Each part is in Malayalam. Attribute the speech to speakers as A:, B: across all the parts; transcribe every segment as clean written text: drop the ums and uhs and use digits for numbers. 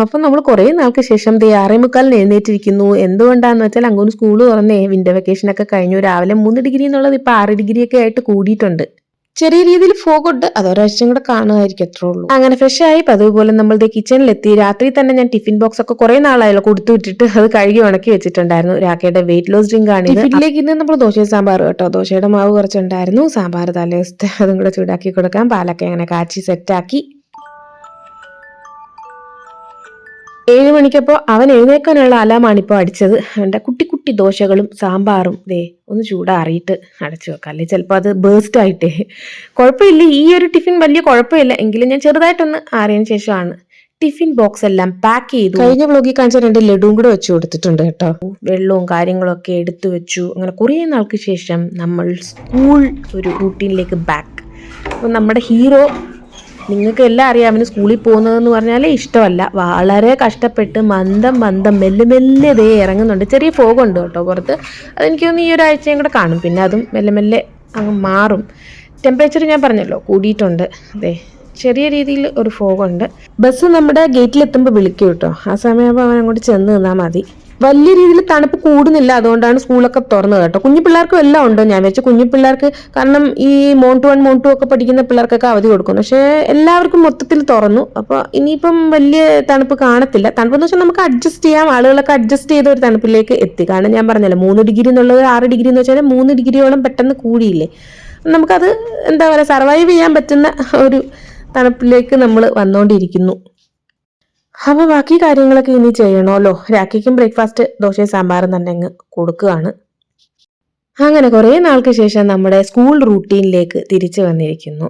A: അപ്പം നമ്മൾ കുറേ നാൾക്ക് ശേഷം ദേ 6:45 എഴുന്നേറ്റിരിക്കുന്നു. എന്തുകൊണ്ടാന്ന് വെച്ചാൽ അങ്ങോട്ട് സ്കൂൾ തുറന്നേ, വിന്റർ വെക്കേഷൻ ഒക്കെ കഴിഞ്ഞു. രാവിലെ 3 ഡിഗ്രി എന്നുള്ളത് ഇപ്പൊ 6 ഡിഗ്രി ഒക്കെ ആയിട്ട് കൂടിയിട്ടുണ്ട്. ചെറിയ രീതിയിൽ ഫോഗുണ്ട്, അത് ഒരാഴ്ചയും കൂടെ കാണുമായിരിക്കും, അത്രേ ഉള്ളൂ. അങ്ങനെ ഫ്രഷ് ആയി പതിവ് പോലെ നമ്മൾ കിച്ചണിലെത്തി. രാത്രി തന്നെ ഞാൻ ടിഫിൻ ബോക്സ് ഒക്കെ കുറെ നാളായല്ലോ കൊടുത്തു വിട്ടിട്ട്, അത് കഴുകി ഉണക്കി വെച്ചിട്ടുണ്ടായിരുന്നു. രാക്കയുടെ വെയിറ്റ് ലോസ് ഡ്രിങ്ക് ആണ്. ടിഫിനിലേക്ക് ഇന്ന് നമ്മൾ ദോശയും സാമ്പാർ കേട്ടോ. ദോശയുടെ മാവ് കുറച്ചുണ്ടായിരുന്നു, സാമ്പാർ തലേദിവസത്തെ അതും കൂടെ ചൂടാക്കി കൊടുക്കാം. പാലൊക്കെ അങ്ങനെ കാച്ചി സെറ്റാക്കി 7 മണിക്കപ്പോൾ അവൻ എഴുന്നേക്കാനുള്ള അലാമാണ് ഇപ്പോൾ അടിച്ചത്. എൻ്റെ കുട്ടി കുട്ടി ദോശകളും സാമ്പാറും ദേ ഒന്ന് ചൂടാറിയിട്ട് അടച്ചു വെക്കാം, അല്ലേ ചിലപ്പോൾ അത് ബേസ്റ്റ് ആയിട്ടേ. കുഴപ്പമില്ല, ഈ ഒരു ടിഫിൻ വലിയ കുഴപ്പമില്ല, എങ്കിലും ഞാൻ ചെറുതായിട്ടൊന്ന് ആറിയതിന് ശേഷമാണ് ടിഫിൻ ബോക്സ് എല്ലാം പാക്ക് ചെയ്തു. കഴിഞ്ഞ വ്ലോഗിൽ കാണിച്ച 2 ലഡുവും കൂടെ വെച്ച് കൊടുത്തിട്ടുണ്ട് കേട്ടോ. വെള്ളവും കാര്യങ്ങളൊക്കെ എടുത്തു വെച്ചു. അങ്ങനെ കുറേ നാൾക്ക് ശേഷം നമ്മൾ സ്കൂൾ ഒരു റൂട്ടീനിലേക്ക് ബാക്ക്. അപ്പം നമ്മുടെ ഹീറോ, നിങ്ങൾക്ക് എല്ലാം അറിയാം, അവന് സ്കൂളിൽ പോകുന്നതെന്ന് പറഞ്ഞാലേ ഇഷ്ടമല്ല. വളരെ കഷ്ടപ്പെട്ട് മന്ദം മെല്ലെ ദേ ഇറങ്ങുന്നുണ്ട്. ചെറിയ ഫോഗുണ്ട് കേട്ടോ പുറത്ത്. അതെനിക്ക് തോന്നുന്നു ഈ ഒരാഴ്ചയും കൂടെ കാണും, പിന്നെ അതും മെല്ലെ അങ്ങ് മാറും. ടെമ്പറേച്ചർ ഞാൻ പറഞ്ഞല്ലോ കൂടിയിട്ടുണ്ട്. അതെ, ചെറിയ രീതിയിൽ ഒരു ഫോഗുണ്ട്. ബസ് നമ്മുടെ ഗേറ്റിലെത്തുമ്പോൾ വിളിക്കും കേട്ടോ. ആ സമയമാകുമ്പോൾ അവൻ അങ്ങോട്ട് ചെന്ന് നിന്നാൽ മതി. വലിയ രീതിയിൽ തണുപ്പ് കൂടുന്നില്ല, അതുകൊണ്ടാണ് സ്കൂളൊക്കെ തുറന്നത് കേട്ടോ. കുഞ്ഞു പിള്ളേർക്കും എല്ലാം ഉണ്ട്. ഞാൻ വെച്ച് കുഞ്ഞു പിള്ളേർക്ക്, കാരണം ഈ മോൺ 1 ഒക്കെ പഠിക്കുന്ന പിള്ളേർക്കൊക്കെ അവധി കൊടുക്കുന്നു. പക്ഷേ എല്ലാവർക്കും മൊത്തത്തിൽ തുറന്നു. അപ്പോൾ ഇനിയിപ്പം വലിയ തണുപ്പ് കാണത്തില്ല. തണുപ്പെന്ന് വെച്ചാൽ നമുക്ക് അഡ്ജസ്റ്റ് ചെയ്യാം, ആളുകളൊക്കെ അഡ്ജസ്റ്റ് ചെയ്ത ഒരു തണുപ്പിലേക്ക് എത്തി. കാരണം ഞാൻ പറഞ്ഞല്ലോ 3 ഡിഗ്രി എന്നുള്ളത് 6 ഡിഗ്രി എന്ന് വെച്ചാൽ 3 ഡിഗ്രിയോളം പെട്ടെന്ന് കൂടിയില്ലേ. നമുക്കത് എന്താ പറയുക, സർവൈവ് ചെയ്യാൻ പറ്റുന്ന ഒരു തണുപ്പിലേക്ക് നമ്മൾ വന്നുകൊണ്ടിരിക്കുന്നു. അപ്പോൾ ബാക്കി കാര്യങ്ങളൊക്കെ ഇനി ചെയ്യണമല്ലോ. രാഖിക്കും ബ്രേക്ക്ഫാസ്റ്റ് ദോശയും സാമ്പാറും തന്നെ അങ്ങ് കൊടുക്കുകയാണ്. അങ്ങനെ കുറേ നാൾക്ക് ശേഷം നമ്മുടെ സ്കൂൾ റൂട്ടീനിലേക്ക് തിരിച്ചു വന്നിരിക്കുന്നു.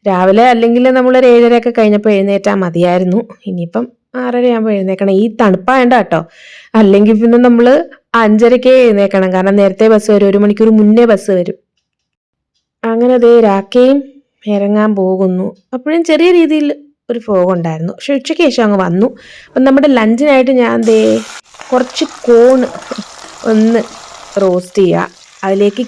A: രാവിലെ അല്ലെങ്കിൽ നമ്മളൊരു 7:30 കഴിഞ്ഞപ്പോൾ എഴുന്നേറ്റാൽ മതിയായിരുന്നു. ഇനിയിപ്പം 6:30 ആകുമ്പോൾ എഴുന്നേക്കണം. ഈ തണുപ്പായണ്ട കേട്ടോ, അല്ലെങ്കിൽ പിന്നെ നമ്മൾ 5:30 എഴുന്നേക്കണം. കാരണം നേരത്തെ ബസ് വരും, 1 മണിക്കൂർ മുന്നേ ബസ് വരും. അങ്ങനെ ദേ രാഖയും ഇറങ്ങാൻ പോകുന്നു. അപ്പോഴും ചെറിയ രീതിയിൽ ഒരു ഫോഗുണ്ടായിരുന്നു, പക്ഷെ ഉച്ചയ്ക്ക് ശേഷം അങ്ങ് വന്നു. അപ്പം നമ്മുടെ ലഞ്ചിനായിട്ട് ഞാൻ ദേ കുറച്ച് കോണ് ഒന്ന് റോസ്റ്റ് ചെയ്യുക, അതിലേക്ക്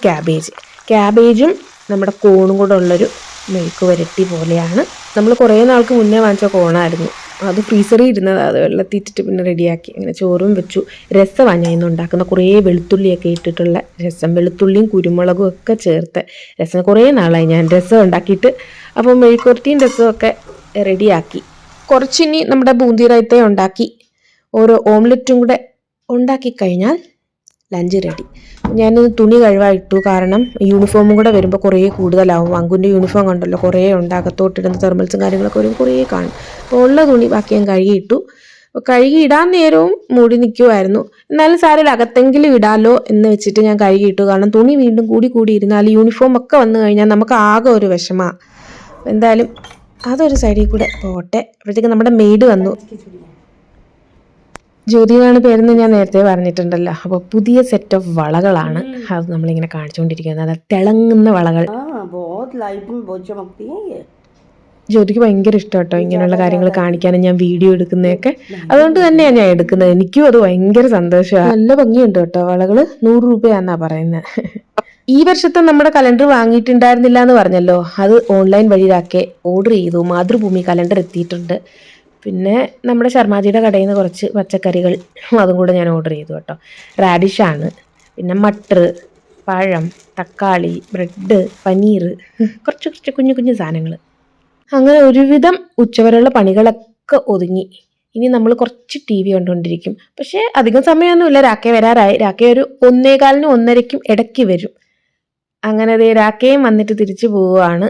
A: ക്യാബേജും നമ്മുടെ കോണും കൂടെ ഉള്ളൊരു മെഴുക്ക് വരട്ടി പോലെയാണ്. നമ്മൾ കുറേ നാൾക്ക് മുന്നേ വാങ്ങിച്ച കോണായിരുന്നു, അത് ഫ്രീസറിൽ ഇരുന്നത്. അത് വെള്ളത്തിയിട്ടിട്ട് പിന്നെ റെഡിയാക്കി അങ്ങനെ ചോറും വെച്ചു. രസമാണ് ഞാൻ ഇന്ന് ഉണ്ടാക്കുന്ന, കുറേ വെളുത്തുള്ളിയൊക്കെ ഇട്ടിട്ടുള്ള രസം, വെളുത്തുള്ളിയും കുരുമുളകും ഒക്കെ ചേർത്ത് രസം. കുറേ നാളായി ഞാൻ രസം ഉണ്ടാക്കിയിട്ട്. അപ്പോൾ മെഴുക്കുവരട്ടിയും രസമൊക്കെ റെഡിയാക്കി. കുറച്ചിനി നമ്മുടെ ബൂന്തി റൈത്ത ഉണ്ടാക്കി ഓരോ ഓംലെറ്റും കൂടെ ഉണ്ടാക്കി കഴിഞ്ഞാൽ ലഞ്ച് റെഡി. ഞാനിത് തുണി കഴിവായിട്ടു, കാരണം യൂണിഫോമും കൂടെ വരുമ്പോൾ കുറേ കൂടുതലാവും. അങ്കുൻ്റെ യൂണിഫോം കണ്ടല്ലോ, കുറേ ഉണ്ട്. അകത്തോട്ടിടുന്ന തെർമൽസും കാര്യങ്ങളൊക്കെ വരുമ്പോൾ കുറേ കാണും. അപ്പോൾ ഉള്ള തുണി ബാക്കി ഞാൻ കഴുകിയിട്ടു. അപ്പോൾ കഴുകി ഇടാൻ നേരവും മൂടി നിൽക്കുമായിരുന്നു. എന്നാലും സാരമില്ല, അകത്തെങ്കിലും ഇടാലോ എന്ന് വെച്ചിട്ട് ഞാൻ കഴുകിയിട്ടു. കാരണം തുണി വീണ്ടും കൂടി ഇരുന്നാൽ യൂണിഫോം ഒക്കെ വന്നു കഴിഞ്ഞാൽ നമുക്ക് ആകെ ഒരു വിഷമമാണ്. എന്തായാലും അതൊരു സൈഡിൽ കൂടെ പോട്ടെ. അപ്പോഴത്തേക്ക് നമ്മുടെ മെയ്ഡ് വന്നു. ജ്യോതി എന്നാണ് പേരെന്ന് ഞാൻ നേരത്തെ പറഞ്ഞിട്ടുണ്ടല്ലോ. അപ്പോൾ പുതിയ സെറ്റ് ഓഫ് വളകളാണ് അത് നമ്മളിങ്ങനെ കാണിച്ചുകൊണ്ടിരിക്കുന്നത്. അത് തിളങ്ങുന്ന വളകൾ. ജ്യോതിക്ക് ഭയങ്കര ഇഷ്ടം കേട്ടോ ഇങ്ങനെയുള്ള കാര്യങ്ങൾ കാണിക്കാനും ഞാൻ വീഡിയോ എടുക്കുന്നതൊക്കെ. അതുകൊണ്ട് തന്നെയാണ് ഞാൻ എടുക്കുന്നത്. എനിക്കും അത് ഭയങ്കര സന്തോഷമാണ്. നല്ല ഭംഗിയുണ്ട് കേട്ടോ വളകൾ. 100 രൂപയാന്നാ പറയുന്നത്. ഈ വർഷത്തെ നമ്മുടെ കലണ്ടർ വാങ്ങിയിട്ടുണ്ടായിരുന്നില്ല എന്ന് പറഞ്ഞല്ലോ, അത് ഓൺലൈൻ വഴിയാക്കെ ഓർഡർ ചെയ്തു. മാതൃഭൂമി കലണ്ടർ എത്തിയിട്ടുണ്ട്. പിന്നെ നമ്മുടെ ശർമാജിയുടെ കടയിൽ നിന്ന് കുറച്ച് പച്ചക്കറികൾ അതും കൂടെ ഞാൻ ഓർഡർ ചെയ്തു കേട്ടോ. റാഡിഷാണ്, പിന്നെ മട്ടർ, പഴം, തക്കാളി, ബ്രെഡ്, പനീർ, കുറച്ച് കുഞ്ഞു സാധനങ്ങൾ. അങ്ങനെ ഒരുവിധം ഉച്ചവരെയുള്ള പണികളൊക്കെ ഒതുങ്ങി. ഇനി നമ്മൾ കുറച്ച് TV കണ്ടുകൊണ്ടിരിക്കും. പക്ഷേ അധികം സമയമൊന്നുമില്ല, രാക്കേ വരാറായി. രാക്കേ ഒരു 1:15 1:30 ഇടയ്ക്ക് വരും. അങ്ങനെ അതേ രാക്കയും വന്നിട്ട് തിരിച്ചു പോവുകയാണ്.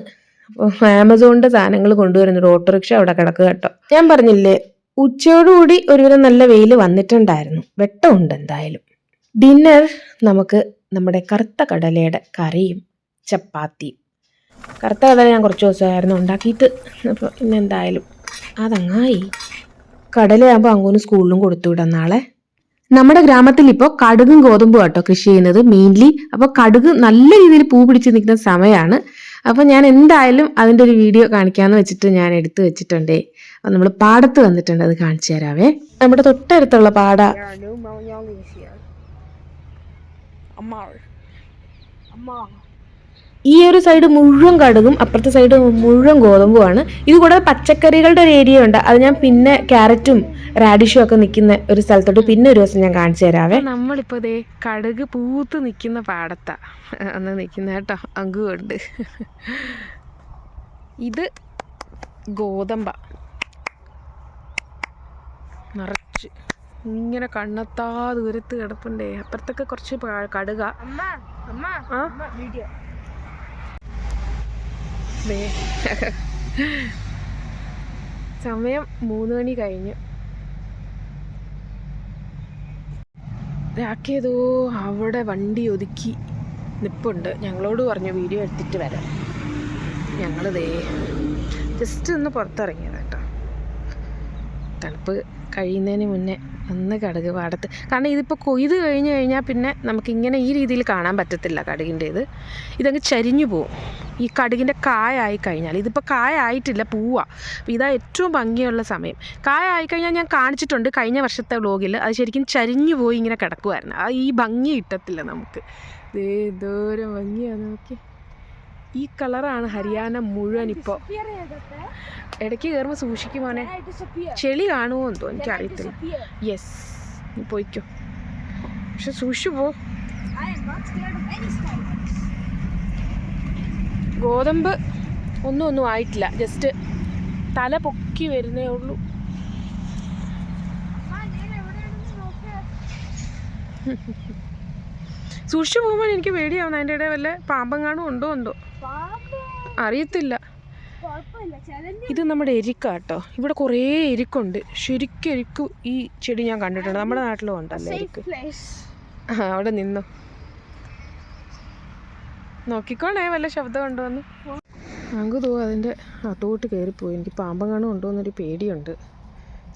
A: അപ്പോൾ ആമസോണിൻ്റെ സാധനങ്ങൾ കൊണ്ടുവരുന്നൊരു ഓട്ടോറിക്ഷ അവിടെ കിടക്കുക കേട്ടോ. ഞാൻ പറഞ്ഞില്ലേ, ഉച്ചയോടുകൂടി ഒരുവിധം നല്ല വെയിൽ വന്നിട്ടുണ്ടായിരുന്നു. വെട്ടമുണ്ട് എന്തായാലും. ഡിന്നർ നമുക്ക് നമ്മുടെ കറുത്ത കടലയുടെ കറിയും ചപ്പാത്തിയും. കറുത്ത കടല ഞാൻ കുറച്ച് ദിവസമായിരുന്നു ഉണ്ടാക്കിയിട്ട്. അപ്പോൾ ഇന്നെന്തായാലും അതങ്ങായി. കടലയാകുമ്പോൾ അങ്ങോട്ട് സ്കൂളിലും കൊടുത്തു വിടാം നാളെ. നമ്മുടെ ഗ്രാമത്തിൽ ഇപ്പോൾ കടുകും ഗോതമ്പും കേട്ടോ കൃഷി ചെയ്യുന്നത് മെയിൻലി. അപ്പോൾ കടുക് നല്ല രീതിയിൽ പൂ പിടിച്ച് നിൽക്കുന്ന സമയമാണ്. അപ്പോൾ ഞാൻ എന്തായാലും അതിൻ്റെ ഒരു വീഡിയോ കാണിക്കാമെന്ന് വെച്ചിട്ട് ഞാൻ എടുത്തു വെച്ചിട്ടുണ്ടേ. അപ്പോൾ നമ്മൾ പാടത്ത് വന്നിട്ടുണ്ട്, അത് കാണിച്ചു തരാവേ. നമ്മുടെ തൊട്ടടുത്തുള്ള പാട. ഈ ഒരു സൈഡ് മുഴുവൻ കടുകും അപ്പുറത്തെ സൈഡ് മുഴുവൻ ഗോതമ്പുമാണ്. ഇത് കൂടാതെ പച്ചക്കറികളുടെ ഒരു ഏരിയ ഉണ്ട്. അത് ഞാൻ പിന്നെ ക്യാരറ്റും റാഡിഷും ഒക്കെ നിൽക്കുന്ന ഒരു സ്ഥലത്തോട്ട് പിന്നെ ഒരു ദിവസം ഞാൻ കാണിച്ചു തരാവേ. നമ്മളിപ്പോൾ ദേ കടുക് പൂത്ത് നിൽക്കുന്ന പാടത്താ അന്ന് നിൽക്കുന്ന കേട്ടോ. അങ്കുണ്ട്. ഇത് ഗോതമ്പ നിറച്ച് ഇങ്ങനെ കണ്ണെത്താ ദൂരത്ത് കിടപ്പുണ്ടേ. അപ്പുറത്തൊക്കെ കുറച്ച് കടുക. സമയം 3 മണി കഴിഞ്ഞു. രാക്കേതോ അവിടെ വണ്ടി ഒതുക്കി നിപ്പുണ്ട്. ഞങ്ങളോട് പറഞ്ഞു വീഡിയോ എടുത്തിട്ട് വരാം. ഞങ്ങൾ ജസ്റ്റ് ഒന്ന് പുറത്തിറങ്ങിയത് കേട്ടോ. തണുപ്പ് കഴിയുന്നതിന് മുന്നേ ഒന്ന് കടുക് പാടത്ത്. കാരണം ഇതിപ്പോൾ കൊയ്ത് കഴിഞ്ഞ് കഴിഞ്ഞാൽ പിന്നെ നമുക്കിങ്ങനെ ഈ രീതിയിൽ കാണാൻ പറ്റത്തില്ല കടുകിൻ്റേത്. ഇതങ്ങ് ചരിഞ്ഞു പോവും ഈ കടുകിൻ്റെ കായായി കഴിഞ്ഞാൽ. ഇതിപ്പോൾ കായായിട്ടില്ല, പൂവാ. അപ്പോൾ ഇതാ ഏറ്റവും ഭംഗിയുള്ള സമയം. കായായി കഴിഞ്ഞാൽ ഞാൻ കാണിച്ചിട്ടുണ്ട് കഴിഞ്ഞ വർഷത്തെ വ്ലോഗിൽ. അത് ശരിക്കും ചരിഞ്ഞു പോയി ഇങ്ങനെ കിടക്കുമായിരുന്നു. ആ ഈ ഭംഗി കിട്ടത്തില്ല നമുക്ക്. ദൂരം ഭംഗിയാണ്. നോക്കി ഈ കളറാണ് ഹരിയാന മുഴുവൻ. ഇപ്പോൾ ഇടയ്ക്ക് കയറുമ്പോൾ സൂക്ഷിക്കും മോനെ, ചെളി കാണുമോ എന്തോ എനിക്കറിയത്തില്ല. യെസ്, നീ പോയിക്കോ, പക്ഷെ സൂക്ഷിച്ചു പോ. ഗോതമ്പ് ഒന്നും ആയിട്ടില്ല, ജസ്റ്റ് തല പൊക്കി വരുന്നേ ഉള്ളൂ. സൂക്ഷിച്ചു പോകുമ്പോൾ എനിക്ക് പേടിയാവുന്നു. അതിൻ്റെ ഇടയിൽ വല്ല പാമ്പെങ്ങാനും ഉണ്ടോ എന്തോ അറിയത്തില്ല. ഇത് നമ്മുടെ എരിക്കാട്ടോ. ഇവിടെ കുറേ എരിക്കുണ്ട്. ശരിക്കും എരിക്ക് ഈ ചെടി ഞാൻ കണ്ടിട്ടുണ്ട്. നമ്മുടെ നാട്ടിലും ഉണ്ടല്ലോ എരിക്ക്. അവിടെ നിന്നു നോക്കിക്കോണേ, വല്ല ശബ്ദം ഉണ്ടോ എന്ന്. അങ്ങ് അതിൻ്റെ അതോട്ട് കയറിപ്പോയി. എനിക്ക് പാമ്പെങ്ങാനും ഉണ്ടോ എന്നൊരു പേടിയുണ്ട്.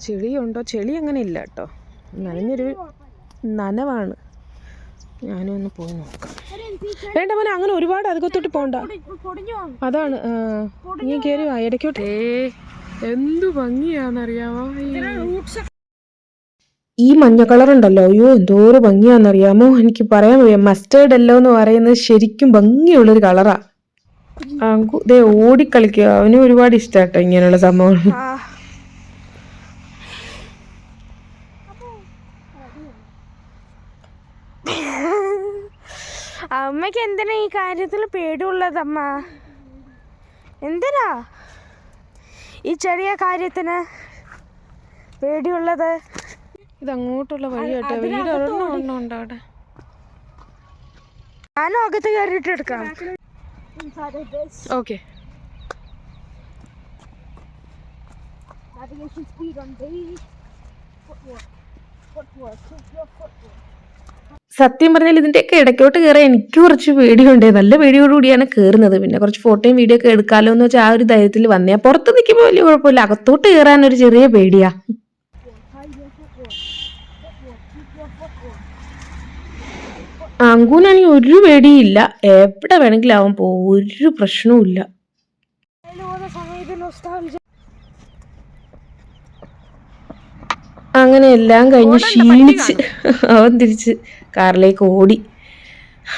A: ചെളിയുണ്ടോ? ചെളി അങ്ങനെ ഇല്ല കേട്ടോ, നനഞ്ഞൊരു നനവാണ്. ഞാനും ഒന്ന് പോയി നോക്കാം. വേണ്ട മോനെ, അങ്ങനെ ഒരുപാട് അധികത്തോട്ട് പോണ്ട. അതാണ് നീ കയറി വാ ഇടയ്ക്കോട്ടെ. എന്തു ഭംഗിയാന്നറിയാമോ ഈ മഞ്ഞ കളർ ഉണ്ടല്ലോ. അയ്യോ എന്തോരം ഭംഗിയാന്നറിയാമോ. എനിക്ക് പറയാൻ വയ്യ. മസ്റ്റേർഡ് എല്ലോ എന്ന് പറയുന്നത് ശരിക്കും ഭംഗിയുള്ളൊരു കളറാ. ദേ ഓടിക്കളിക്കുക. അവനും ഒരുപാട് ഇഷ്ടാട്ടോ ഇങ്ങനെയുള്ള സംഭവങ്ങൾ.
B: അമ്മയ്ക്ക് എന്തിനാ ഈ കാര്യത്തിൽ പേടിയുള്ളതമ്മ? എന്തിനാ ഈ ചെറിയ കാര്യത്തിന് പേടിയുള്ളത്?
A: ഇത് അങ്ങോട്ടുള്ള വഴിയാട്ടോ. വീട് ഒരെണ്ണം അവിടെ.
B: ഞാനും അകത്ത് കയറിയിട്ട് എടുക്കാം.
A: ഓക്കെ. സത്യം പറഞ്ഞാൽ ഇതിൻ്റെയൊക്കെ ഇടയ്ക്കോട്ട് കയറാൻ എനിക്ക് കുറച്ച് പേടിയുണ്ട്. നല്ല പേടിയോടുകൂടിയാണ് കയറുന്നത്. പിന്നെ കുറച്ച് ഫോട്ടോയും വീഡിയോ ഒക്കെ എടുക്കാമല്ലോ എന്ന് വെച്ചാൽ ആ ഒരു ധൈര്യത്തിൽ വന്നേ. പുറത്ത് നിൽക്കുമ്പോൾ വലിയ കുഴപ്പമില്ല, അകത്തോട്ട് കയറാൻ ഒരു ചെറിയ പേടിയാ. അങ്കൂനാണെങ്കിൽ ഒരു പേടിയില്ല. എവിടെ വേണമെങ്കിലും അവൻ പോകും, ഒരു പ്രശ്നവും ഇല്ല. അങ്ങനെ എല്ലാം കഴിഞ്ഞ് ക്ഷീണിച്ച് അവൻ തിരിച്ച് കാറിലേക്ക് ഓടി.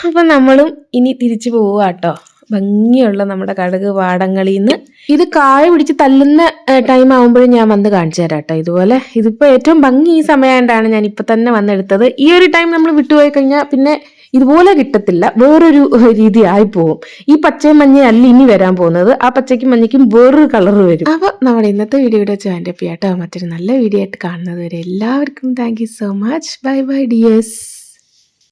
A: അപ്പം നമ്മളും ഇനി തിരിച്ചു പോവുക കേട്ടോ. ഭംഗിയുള്ള നമ്മുടെ കടുക് പാടങ്ങളിൽ നിന്ന്. ഇത് കായ പിടിച്ച് തല്ലുന്ന ടൈം ആകുമ്പോഴും ഞാൻ വന്ന് കാണിച്ചു തരാം കേട്ടോ. ഇതുപോലെ ഇതിപ്പോൾ ഏറ്റവും ഭംഗി ഈ സമയമായിട്ടാണ് ഞാൻ ഇപ്പം തന്നെ വന്നെടുത്തത്. ഈ ഒരു ടൈം നമ്മൾ വിട്ടുപോയി കഴിഞ്ഞാൽ പിന്നെ ഇതുപോലെ കിട്ടത്തില്ല, വേറൊരു രീതി ആയിപ്പോവും. ഈ പച്ചയും മഞ്ഞയും അല്ല ഇനി വരാൻ പോകുന്നത്. ആ പച്ചയ്ക്കും മഞ്ഞയ്ക്കും വേറൊരു കളർ വരും. അപ്പോൾ നമ്മുടെ ഇന്നത്തെ വീഡിയോയുടെ വെച്ച് എൻ്റെ പിയാട്ടോ മറ്റൊരു നല്ല വീഡിയോ ആയിട്ട് കാണുന്നത് വരെ എല്ലാവർക്കും thank you so much. Bye bye dears.